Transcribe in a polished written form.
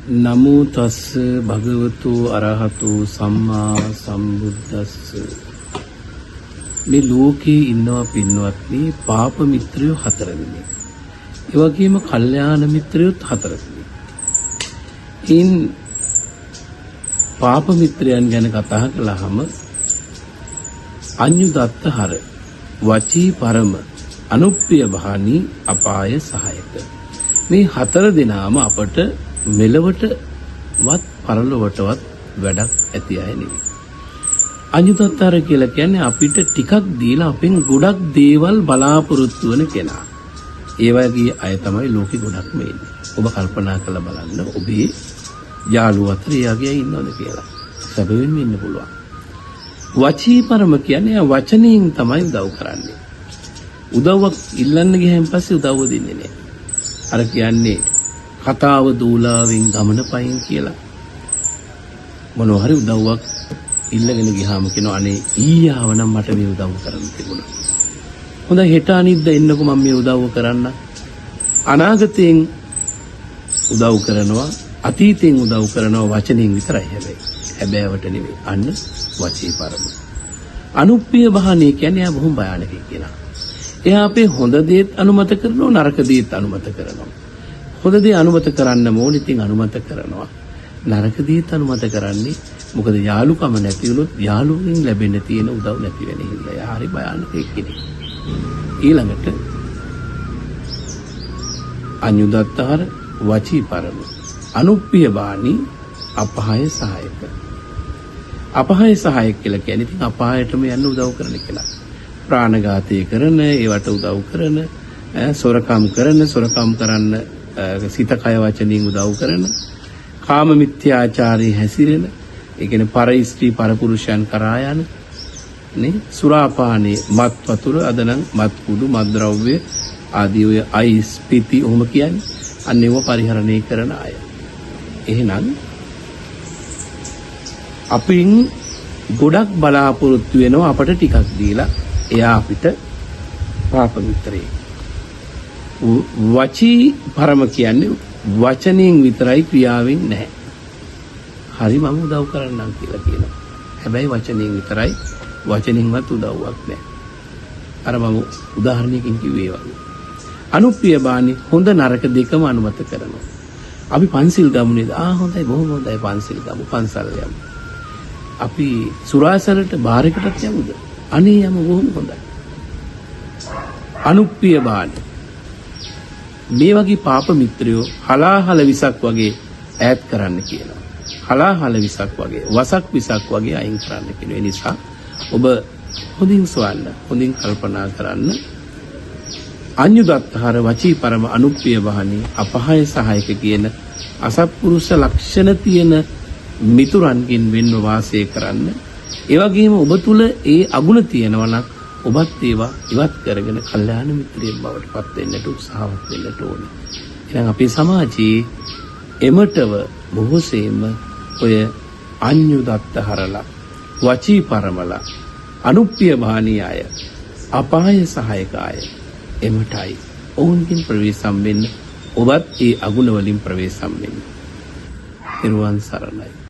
නමෝ තස්ස භගවතු අරහතු සම්මා සම්බුද්දස්ස. මේ ලෝකේ ඉන්නවා පින්වත්නි පාප මිත්‍රයෝ 4 දෙනෙක්. ඒ වගේම කල්යාණ මිත්‍රයෝත් 4 දෙනෙක්. ඉන් පාප මිත්‍රයන් ගැන කතා කළාම අඤ්ඤුදත්ත හර වචී පරම අනුප්පිය බහානි අපාය සහායක. මේ 4 දෙනාම අපට මෙලවටවත් පරලොවටවත් වැඩක් ඇති අය නෙවෙයි. අඤ්ඤුදත්තර කියලා කියන්නේ අපිට ටිකක් දීලා අපෙන් ගොඩක් දේවල් බලාපොරොත්තු වෙන කෙනා. ඒ වගේ අය තමයි ලෝකෙ ගොඩක්ම ඉන්නේ. ඔබ කල්පනා කරලා බලන්න ඔබේ යාළුවෝ අතර එයාගේ අය ඉන්නවද කියලා. සැබවින්ම ඉන්න පුළුවන්. වචී පරම කියන්නේ වචනයෙන් තමයි උදව් කරන්නේ. උදව්වක් ඉල්ලන්න ගියන් පස්සේ උදව්ව දෙන්නේ නැහැ. අර කියන්නේ කතාව දූලාවෙන් ගමන පයින් කියලා. මොනවා හරි උදව්වක් ඉල්ලගෙන ගියාම කියනවා අනේ ඊයාව නම් මට මේ උදව් කරන්න තිබුණා. හොඳයි හෙට අනිද්දා එන්නකෝ මම මේ උදව්ව කරන්න. අනාගතයෙන් උදව් කරනවා අතීතයෙන් උදව් කරනවා වචනෙන් විතරයි හැබැයි. හැබෑවට නෙවෙයි. අන්න වචී පරම. අනුප්පිය බහනේ කියන්නේ ආ බොහොම භයානක කෙනා. එයා අපේ හොඳ දේත් අනුමත කරනවා නරක දේත් අනුමත කරනවා. හොඳ දේ අනුමත කරන්න ඕනේ ඉතින් අනුමත කරනවා. නරක දේත් අනුමත කරන්නේ මොකද යාළුකම නැති වුණොත් යාළුවෙන් ලැබෙන්න තියෙන උදව් නැති වෙන හින්දා. එයා හරි භයානක කෙනෙක්. ඊළඟට අඤ්ඤුදත්තහර වචී පරම අනුප්පිය බාණි අපහාය සහායක. අපහාය සහායක කියලා කියන්නේ ඉතින් අපායටම යන්න උදව් කරන කෙනා. ප්‍රාණඝාතය කරන, ඒවට උදව් කරන, සොරකම් කරන්න සිත කය වචනින් උදව් කරන, කාම මිත්‍යාචාරී හැසිරෙන, ඒ කියන්නේ පර ස්ත්‍රී පර පුරුෂයන් කරා යන, නේ සුරාපානේ මත් වතුර අදනම් මත් කුඩු මත්ද්‍රව්‍ය ආදී ඔය අයිස් පිටි ඔහොම කියන්නේ අන්නේව පරිහරණය කරන අය. එහෙනම් අපින් ගොඩක් බලාපොරොත්තු වෙනවා අපට ටිකක් දීලා එයා අපිට පාප මිත්‍රයෙක්. වචී පරම කියන්නේ වචනෙන් විතරයි ක්‍රියාවෙන් නැහැ. හරි මම උදව් කරන්නම් කියලා කියනවා. හැබැයි වචනෙන් විතරයි වචනෙන්වත් උදව්වක් නැහැ. අර මම උදාහරණයකින් කිව්වේ වගේ. අනුප්පිය බාණි හොඳ නරක දෙකම අනුමත කරනවා. අපි පන්සිල් ගමු නේද? හොඳයි බොහොම හොඳයි පන්සිල් ගමු පන්සල් යමු. අපි සුරාසලට බාරයකටත් යමුද? අනේ යමු බොහොම හොඳයි. අනුප්පිය බාණි මේ වගේ පාප මිත්‍රයෝ හලාහල විසක් වගේ ඈත් කරන්න කියනවා. හලාහල විසක් වගේ වසක් විසක් වගේ අයින් කරන්න කියනවා. ඒ නිසා ඔබ හොඳින් සොයන්න, හොඳින් කල්පනා කරන්න. අඤ්ඤුදත්තහර වචී පරම අනුප්පිය බහනි අපහාය සහායක කියන අසත්පුරුෂ ලක්ෂණ තියෙන මිතුරන්ගෙන් වෙන්ව වාසය කරන්න. ඒ වගේම ඔබ තුල ඒ අගුණ තියෙනවා නම් ඔබත් ඒවා ඉවත් කරගෙන කල්යාණ මිත්‍රයෙක් බවට පත් වෙන්නට උත්සාහවත් වෙන්නට ඕනේ. එහෙනම් අපේ සමාජයේ එමටව බොහෝසෙයින්ම ඔය අඤ්ඤුදත්තහරලා වචී පරමලා අනුප්පිය බාණී අය අපාය සහායක අය එමටයි ඔවුන්ගෙන් ප්‍රවේශම් වෙන්න ඔබත් ඒ අගුණ වලින් ප්‍රවේශම් වෙන්න. ත්‍රිවන් සරණයි.